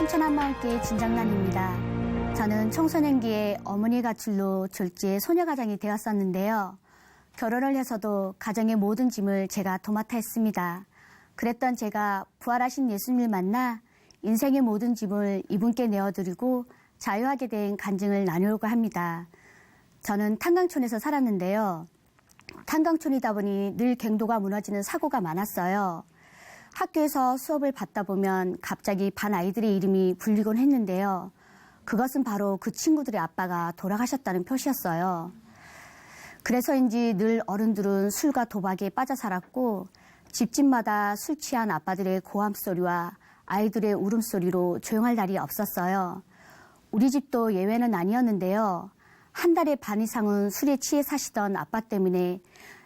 춘천 한마음교회 진정란입니다. 저는 청소년기에 어머니 가출로 졸지에 소녀가장이 되었었는데요. 결혼을 해서도 가정의 모든 짐을 제가 도맡아 했습니다. 그랬던 제가 부활하신 예수님을 만나 인생의 모든 짐을 이분께 내어드리고 자유하게 된 간증을 나누려고 합니다. 저는 탄강촌에서 살았는데요. 탄강촌이다 보니 늘 경도가 무너지는 사고가 많았어요. 학교에서 수업을 받다 보면 갑자기 반 아이들의 이름이 불리곤 했는데요. 그것은 바로 그 친구들의 아빠가 돌아가셨다는 표시였어요. 그래서인지 늘 어른들은 술과 도박에 빠져 살았고 집집마다 술 취한 아빠들의 고함 소리와 아이들의 울음소리로 조용할 날이 없었어요. 우리 집도 예외는 아니었는데요. 한 달에 반 이상은 술에 취해 사시던 아빠 때문에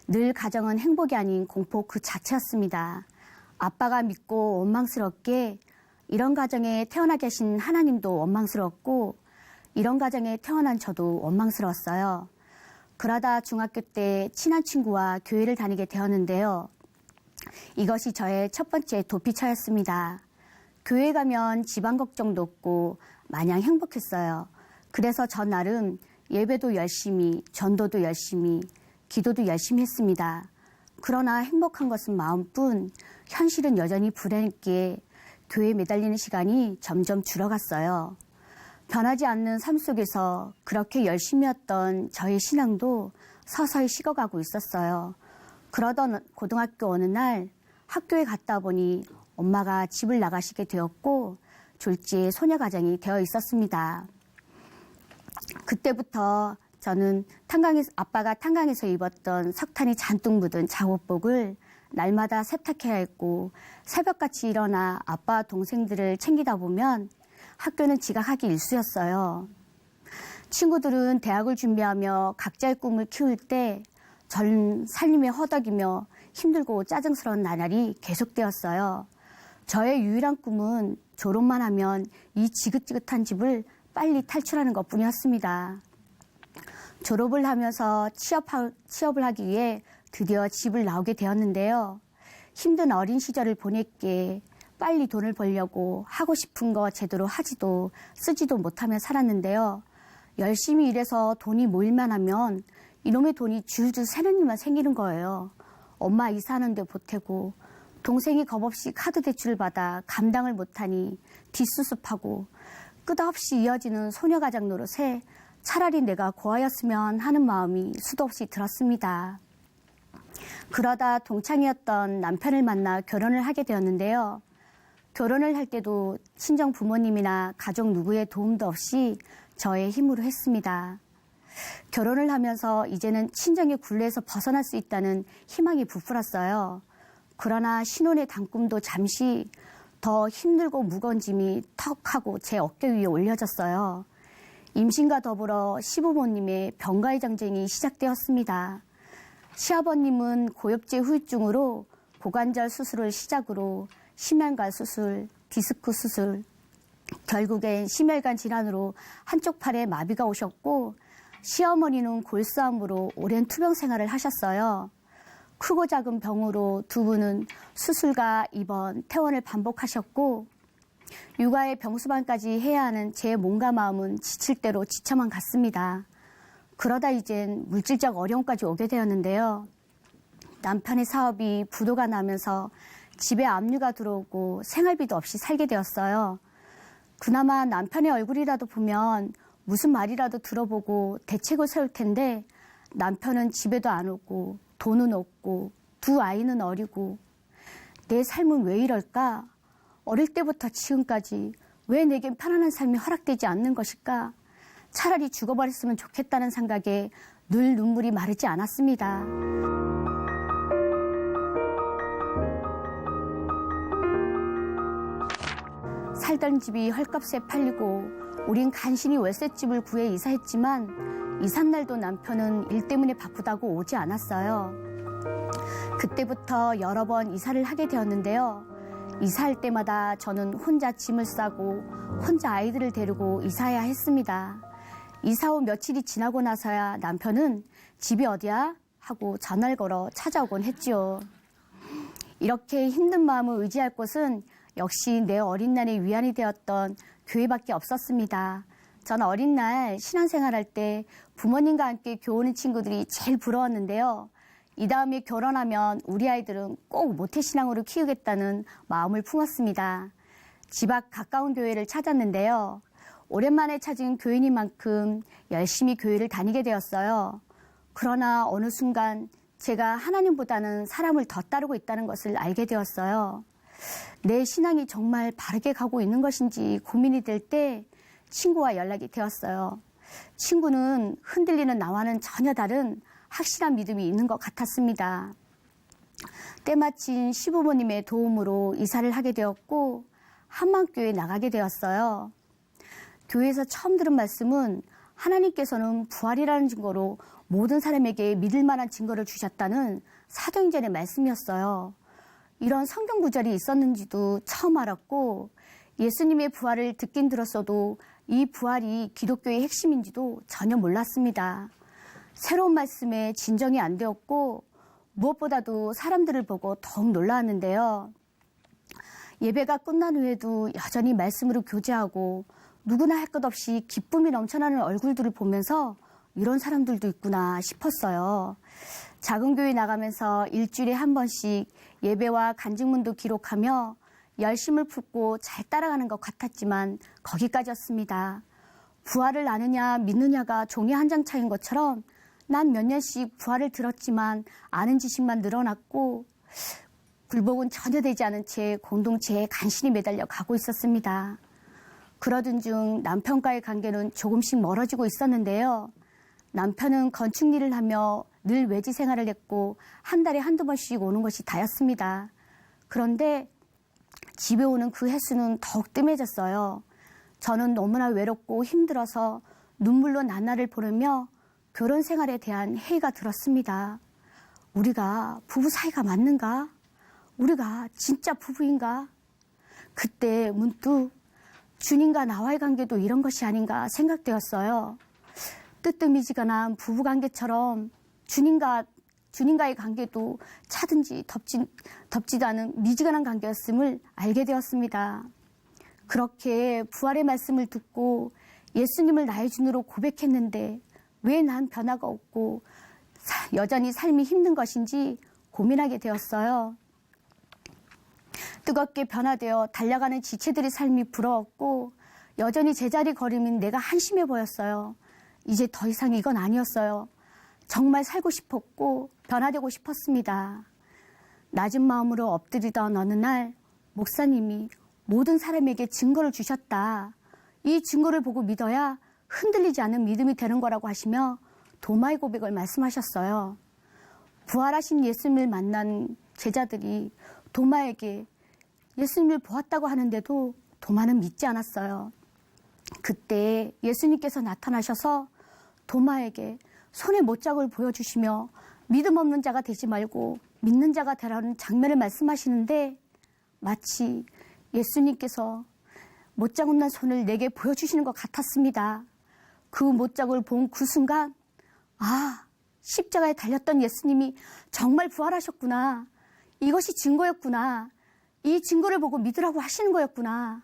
늘 가정은 행복이 아닌 공포 그 자체였습니다. 아빠가 믿고 원망스럽게 이런 가정에 태어나 계신 하나님도 원망스럽고 이런 가정에 태어난 저도 원망스러웠어요. 그러다 중학교 때 친한 친구와 교회를 다니게 되었는데요. 이것이 저의 첫 번째 도피처였습니다. 교회 가면 집안 걱정도 없고 마냥 행복했어요. 그래서 저 나름 예배도 열심히, 전도도 열심히, 기도도 열심히 했습니다. 그러나 행복한 것은 마음뿐 현실은 여전히 불행했기에 교회에 매달리는 시간이 점점 줄어갔어요. 변하지 않는 삶 속에서 그렇게 열심히 했던 저의 신앙도 서서히 식어가고 있었어요. 그러던 고등학교 어느 날 학교에 갔다 보니 엄마가 집을 나가시게 되었고 졸지에 소녀가장이 되어 있었습니다. 그때부터 저는 아빠가 탄강에서 입었던 석탄이 잔뜩 묻은 작업복을 날마다 세탁해야 했고 새벽같이 일어나 아빠와 동생들을 챙기다 보면 학교는 지각하기 일쑤였어요. 친구들은 대학을 준비하며 각자의 꿈을 키울 때 저는 살림에 허덕이며 힘들고 짜증스러운 나날이 계속되었어요. 저의 유일한 꿈은 졸업만 하면 이 지긋지긋한 집을 빨리 탈출하는 것뿐이었습니다. 졸업을 하면서 취업을 하기 위해 드디어 집을 나오게 되었는데요. 힘든 어린 시절을 보냈기에 빨리 돈을 벌려고 하고 싶은 거 제대로 하지도 쓰지도 못하며 살았는데요. 열심히 일해서 돈이 모일만 하면 이놈의 돈이 줄줄 새는 일만 생기는 거예요. 엄마 이사하는데 보태고 동생이 겁없이 카드 대출을 받아 감당을 못하니 뒷수습하고 끝없이 이어지는 소녀가장 노릇에 차라리 내가 고아였으면 하는 마음이 수도 없이 들었습니다. 그러다 동창이었던 남편을 만나 결혼을 하게 되었는데요. 결혼을 할 때도 친정 부모님이나 가족 누구의 도움도 없이 저의 힘으로 했습니다. 결혼을 하면서 이제는 친정의 굴레에서 벗어날 수 있다는 희망이 부풀었어요. 그러나 신혼의 단꿈도 잠시 더 힘들고 무거운 짐이 턱 하고 제 어깨 위에 올려졌어요. 임신과 더불어 시부모님의 병가의 전쟁이 시작되었습니다. 시아버님은 고엽제 후유증으로 고관절 수술을 시작으로 심혈관 수술, 디스크 수술, 결국엔 심혈관 질환으로 한쪽 팔에 마비가 오셨고 시어머니는 골수암으로 오랜 투병 생활을 하셨어요. 크고 작은 병으로 두 분은 수술과 입원, 퇴원을 반복하셨고 육아에 병수반까지 해야 하는 제 몸과 마음은 지칠 대로 지쳐만 갔습니다. 그러다 이젠 물질적 어려움까지 오게 되었는데요. 남편의 사업이 부도가 나면서 집에 압류가 들어오고 생활비도 없이 살게 되었어요. 그나마 남편의 얼굴이라도 보면 무슨 말이라도 들어보고 대책을 세울 텐데 남편은 집에도 안 오고 돈은 없고 두 아이는 어리고 내 삶은 왜 이럴까? 어릴 때부터 지금까지 왜 내겐 편안한 삶이 허락되지 않는 것일까? 차라리 죽어버렸으면 좋겠다는 생각에 늘 눈물이 마르지 않았습니다. 살던 집이 헐값에 팔리고 우린 간신히 월세집을 구해 이사했지만 이삿날도 남편은 일 때문에 바쁘다고 오지 않았어요. 그때부터 여러 번 이사를 하게 되었는데요. 이사할 때마다 저는 혼자 짐을 싸고 혼자 아이들을 데리고 이사해야 했습니다. 이사 후 며칠이 지나고 나서야 남편은 집이 어디야? 하고 전화를 걸어 찾아오곤 했지요. 이렇게 힘든 마음을 의지할 곳은 역시 내 어린 날의 위안이 되었던 교회밖에 없었습니다. 전 어린 날 신앙생활할 때 부모님과 함께 교우는 친구들이 제일 부러웠는데요. 이 다음에 결혼하면 우리 아이들은 꼭 모태신앙으로 키우겠다는 마음을 품었습니다. 집 앞 가까운 교회를 찾았는데요. 오랜만에 찾은 교인인 만큼 열심히 교회를 다니게 되었어요. 그러나 어느 순간 제가 하나님보다는 사람을 더 따르고 있다는 것을 알게 되었어요. 내 신앙이 정말 바르게 가고 있는 것인지 고민이 될 때 친구와 연락이 되었어요. 친구는 흔들리는 나와는 전혀 다른 확실한 믿음이 있는 것 같았습니다. 때마침 시부모님의 도움으로 이사를 하게 되었고 한만교회에 나가게 되었어요. 교회에서 처음 들은 말씀은 하나님께서는 부활이라는 증거로 모든 사람에게 믿을 만한 증거를 주셨다는 사도행전의 말씀이었어요. 이런 성경 구절이 있었는지도 처음 알았고 예수님의 부활을 듣긴 들었어도 이 부활이 기독교의 핵심인지도 전혀 몰랐습니다. 새로운 말씀에 진정이 안 되었고 무엇보다도 사람들을 보고 더욱 놀라웠는데요. 예배가 끝난 후에도 여전히 말씀으로 교제하고 누구나 할 것 없이 기쁨이 넘쳐나는 얼굴들을 보면서 이런 사람들도 있구나 싶었어요. 작은 교회 나가면서 일주일에 한 번씩 예배와 간증문도 기록하며 열심을 품고 잘 따라가는 것 같았지만 거기까지였습니다. 부활을 아느냐 믿느냐가 종이 한 장 차이인 것처럼 난 몇 년씩 부활을 들었지만 아는 지식만 늘어났고 굴복은 전혀 되지 않은 채 공동체에 간신히 매달려 가고 있었습니다. 그러던 중 남편과의 관계는 조금씩 멀어지고 있었는데요. 남편은 건축 일을 하며 늘 외지 생활을 했고 한 달에 한두 번씩 오는 것이 다였습니다. 그런데 집에 오는 그 횟수는 더욱 뜸해졌어요. 저는 너무나 외롭고 힘들어서 눈물로 나날을 보내며 결혼 생활에 대한 회의가 들었습니다. 우리가 부부 사이가 맞는가? 우리가 진짜 부부인가? 그때 문득 주님과 나와의 관계도 이런 것이 아닌가 생각되었어요. 뜨뜻미지근한 부부관계처럼 주님과의 관계도 차든지 덥지도 않은 미지근한 관계였음을 알게 되었습니다. 그렇게 부활의 말씀을 듣고 예수님을 나의 주님으로 고백했는데 왜 난 변화가 없고 여전히 삶이 힘든 것인지 고민하게 되었어요. 뜨겁게 변화되어 달려가는 지체들의 삶이 부러웠고 여전히 제자리 걸음인 내가 한심해 보였어요. 이제 더 이상 이건 아니었어요. 정말 살고 싶었고 변화되고 싶었습니다. 낮은 마음으로 엎드리던 어느 날 목사님이 모든 사람에게 증거를 주셨다. 이 증거를 보고 믿어야 흔들리지 않는 믿음이 되는 거라고 하시며 도마의 고백을 말씀하셨어요. 부활하신 예수님을 만난 제자들이 도마에게 예수님을 보았다고 하는데도 도마는 믿지 않았어요. 그때 예수님께서 나타나셔서 도마에게 손의 못자국을 보여주시며 믿음 없는 자가 되지 말고 믿는 자가 되라는 장면을 말씀하시는데 마치 예수님께서 못자국 난 손을 내게 보여주시는 것 같았습니다. 그 못자국을 본 그 순간 십자가에 달렸던 예수님이 정말 부활하셨구나. 이것이 증거였구나. 이 증거를 보고 믿으라고 하시는 거였구나.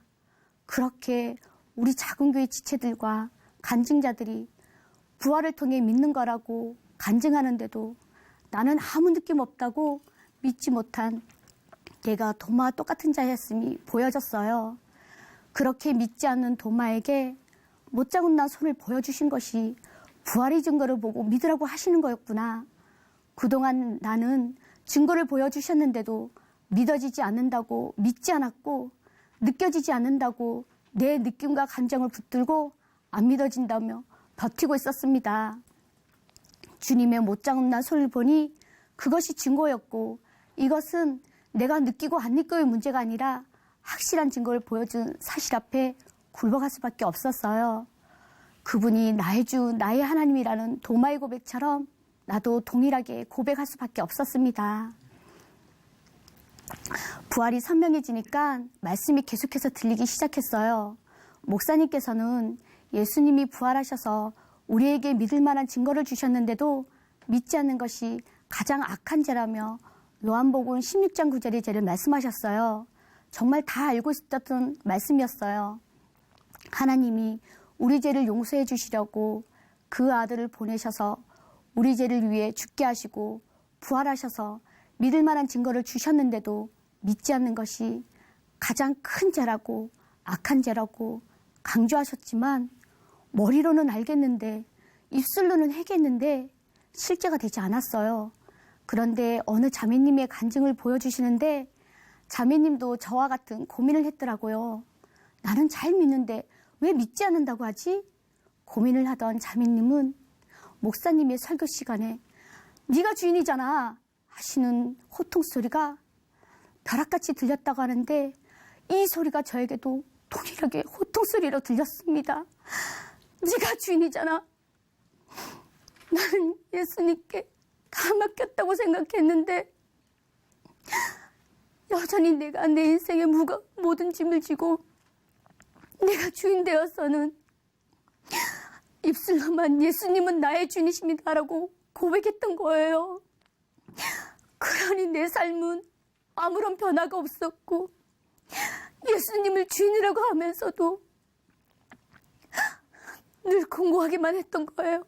그렇게 우리 작은 교회 지체들과 간증자들이 부활을 통해 믿는 거라고 간증하는데도 나는 아무 느낌 없다고 믿지 못한 내가 도마와 똑같은 자였음이 보여졌어요. 그렇게 믿지 않는 도마에게 못자국 난 손을 보여주신 것이 부활의 증거를 보고 믿으라고 하시는 거였구나. 그동안 나는 증거를 보여주셨는데도 믿어지지 않는다고 믿지 않았고 느껴지지 않는다고 내 느낌과 감정을 붙들고 안 믿어진다며 버티고 있었습니다. 주님의 못자국 난 손을 보니 그것이 증거였고 이것은 내가 느끼고 안 느껴의 문제가 아니라 확실한 증거를 보여준 사실 앞에 굴복할 수밖에 없었어요. 그분이 나의 주, 나의 하나님이라는 도마의 고백처럼 나도 동일하게 고백할 수밖에 없었습니다. 부활이 선명해지니까 말씀이 계속해서 들리기 시작했어요. 목사님께서는 예수님이 부활하셔서 우리에게 믿을 만한 증거를 주셨는데도 믿지 않는 것이 가장 악한 죄라며 요한복음 16장 9절의 죄를 말씀하셨어요. 정말 다 알고 있었던 말씀이었어요. 하나님이 우리 죄를 용서해 주시려고 그 아들을 보내셔서 우리 죄를 위해 죽게 하시고 부활하셔서 믿을 만한 증거를 주셨는데도 믿지 않는 것이 가장 큰 죄라고 악한 죄라고 강조하셨지만 머리로는 알겠는데 입술로는 해겠는데 실제가 되지 않았어요. 그런데 어느 자매님의 간증을 보여주시는데 자매님도 저와 같은 고민을 했더라고요. 나는 잘 믿는데 왜 믿지 않는다고 하지? 고민을 하던 자매님은 목사님의 설교 시간에 네가 주인이잖아 하시는 호통 소리가 벼락같이 들렸다고 하는데 이 소리가 저에게도 동일하게 호통 소리로 들렸습니다. 네가 주인이잖아. 나는 예수님께 다 맡겼다고 생각했는데 여전히 내가 내 인생의 모든 짐을 지고 내가 주인 되어서는 입술로만 예수님은 나의 주인이십니다라고 고백했던 거예요. 그러니 내 삶은 아무런 변화가 없었고 예수님을 주인이라고 하면서도 늘 공고하기만 했던 거예요.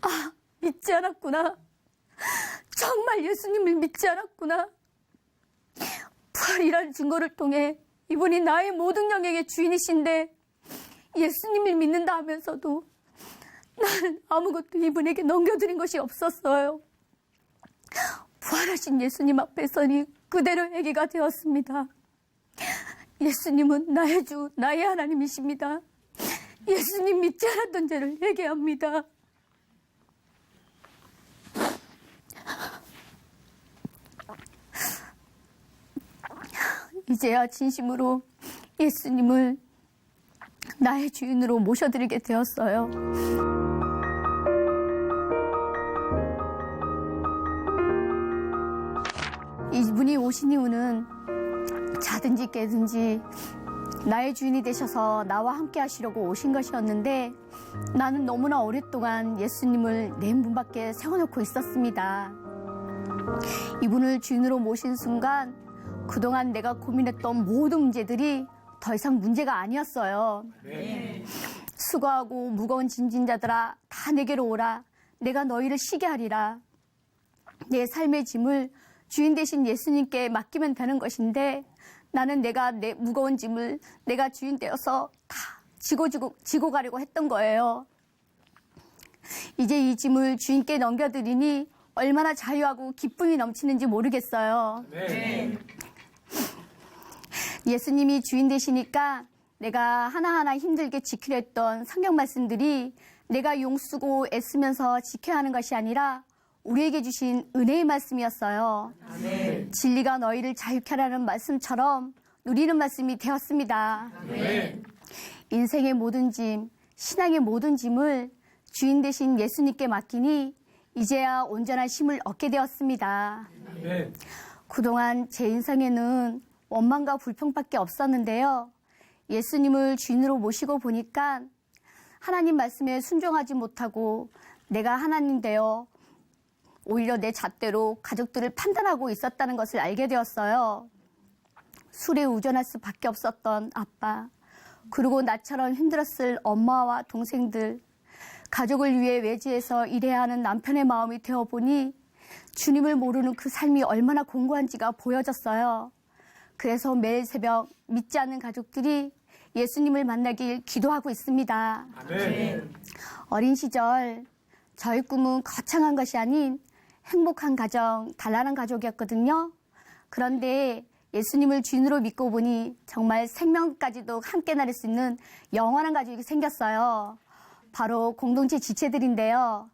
아, 믿지 않았구나. 정말 예수님을 믿지 않았구나. 부활이라는 증거를 통해 이분이 나의 모든 영역의 주인이신데 예수님을 믿는다 하면서도 나는 아무것도 이분에게 넘겨드린 것이 없었어요. 부활하신 예수님 앞에 서니 그대로 회개가 되었습니다. 예수님은 나의 주, 나의 하나님이십니다. 예수님 믿지 않았던 죄를 회개합니다. 이제야 진심으로 예수님을 나의 주인으로 모셔드리게 되었어요. 이분이 오신 이유는 자든지 깨든지 나의 주인이 되셔서 나와 함께 하시려고 오신 것이었는데 나는 너무나 오랫동안 예수님을 내 문 밖에 세워놓고 있었습니다. 이분을 주인으로 모신 순간 그동안 내가 고민했던 모든 문제들이 더 이상 문제가 아니었어요. 네. 수고하고 무거운 짐진자들아 다 내게로 오라. 내가 너희를 쉬게 하리라. 내 삶의 짐을 주인 되신 예수님께 맡기면 되는 것인데 나는 내가 내 무거운 짐을 내가 주인 되어서 다 지고 가려고 했던 거예요. 이제 이 짐을 주인께 넘겨드리니 얼마나 자유하고 기쁨이 넘치는지 모르겠어요. 네. 예수님이 주인 되시니까 내가 하나하나 힘들게 지키려 했던 성경 말씀들이 내가 용쓰고 애쓰면서 지켜야 하는 것이 아니라 우리에게 주신 은혜의 말씀이었어요. 아멘. 진리가 너희를 자유케 하라는 말씀처럼 누리는 말씀이 되었습니다. 아멘. 인생의 모든 짐, 신앙의 모든 짐을 주인 되신 예수님께 맡기니 이제야 온전한 힘을 얻게 되었습니다. 아멘. 그동안 제 인생에는 원망과 불평밖에 없었는데요. 예수님을 주인으로 모시고 보니까 하나님 말씀에 순종하지 못하고 내가 하나님 되어 오히려 내 잣대로 가족들을 판단하고 있었다는 것을 알게 되었어요. 술에 우전할 수밖에 없었던 아빠, 그리고 나처럼 힘들었을 엄마와 동생들, 가족을 위해 외지에서 일해야 하는 남편의 마음이 되어보니 주님을 모르는 그 삶이 얼마나 공고한지가 보여졌어요. 그래서 매일 새벽 믿지 않는 가족들이 예수님을 만나길 기도하고 있습니다. 아멘. 어린 시절 저희 꿈은 거창한 것이 아닌 행복한 가정, 단란한 가족이었거든요. 그런데 예수님을 주인으로 믿고 보니 정말 생명까지도 함께 나눌 수 있는 영원한 가족이 생겼어요. 바로 공동체 지체들인데요.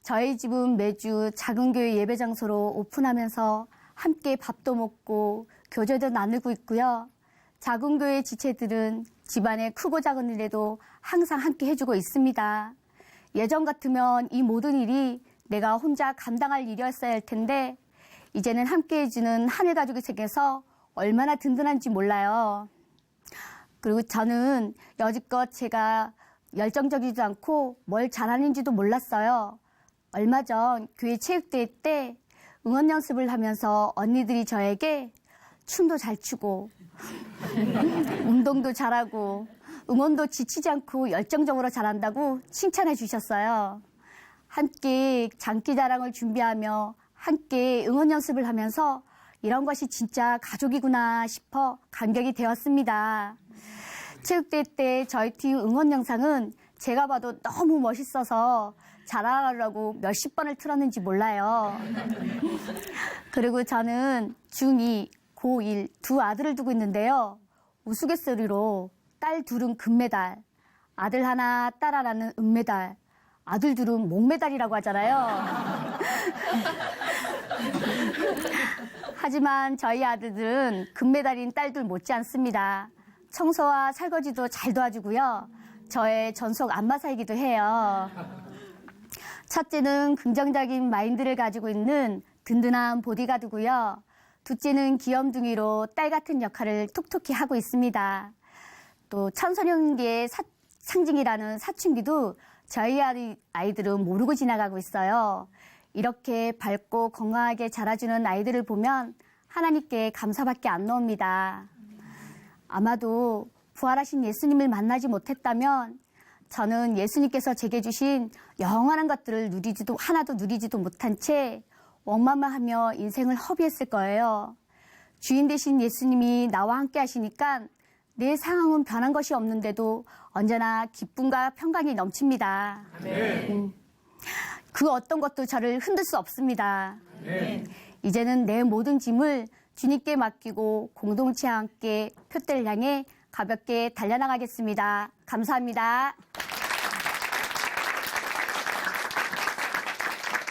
저희 집은 매주 작은 교회 예배 장소로 오픈하면서 함께 밥도 먹고 교제도 나누고 있고요. 작은 교회 지체들은 집안의 크고 작은 일에도 항상 함께 해주고 있습니다. 예전 같으면 이 모든 일이 내가 혼자 감당할 일이었어야 할 텐데 이제는 함께 해주는 하늘 가족이 생겨서 얼마나 든든한지 몰라요. 그리고 저는 여지껏 제가 열정적이지도 않고 뭘 잘하는지도 몰랐어요. 얼마 전 교회 체육대회 때 응원 연습을 하면서 언니들이 저에게 춤도 잘 추고 운동도 잘하고 응원도 지치지 않고 열정적으로 잘한다고 칭찬해 주셨어요. 함께 장기자랑을 준비하며 함께 응원 연습을 하면서 이런 것이 진짜 가족이구나 싶어 감격이 되었습니다. 체육대회 때 저희 팀 응원 영상은 제가 봐도 너무 멋있어서 자랑하려고 몇십 번을 틀었는지 몰라요. 그리고 저는 중2, 고1 두 아들을 두고 있는데요. 우스갯소리로 딸 둘은 금메달, 아들 하나, 딸 하나는 은메달, 아들 둘은 목메달이라고 하잖아요. 하지만 저희 아들들은 금메달인 딸들 못지않습니다. 청소와 설거지도 잘 도와주고요. 저의 전속 안마사이기도 해요. 첫째는 긍정적인 마인드를 가지고 있는 든든한 보디가드고요. 둘째는 귀염둥이로 딸 같은 역할을 톡톡히 하고 있습니다. 또 청소년기의 상징이라는 사춘기도 저희 아이들은 모르고 지나가고 있어요. 이렇게 밝고 건강하게 자라주는 아이들을 보면 하나님께 감사밖에 안 나옵니다. 아마도 부활하신 예수님을 만나지 못했다면 저는 예수님께서 제게 주신 영원한 것들을 하나도 누리지도 못한 채 원망만 인생을 허비했을 거예요. 주인 되신 예수님이 나와 함께 하시니까 내 상황은 변한 것이 없는데도 언제나 기쁨과 평강이 넘칩니다. 그 어떤 것도 저를 흔들 수 없습니다. 이제는 내 모든 짐을 주님께 맡기고 공동체와 함께 표대를 향해 가볍게 달려나가겠습니다. 감사합니다.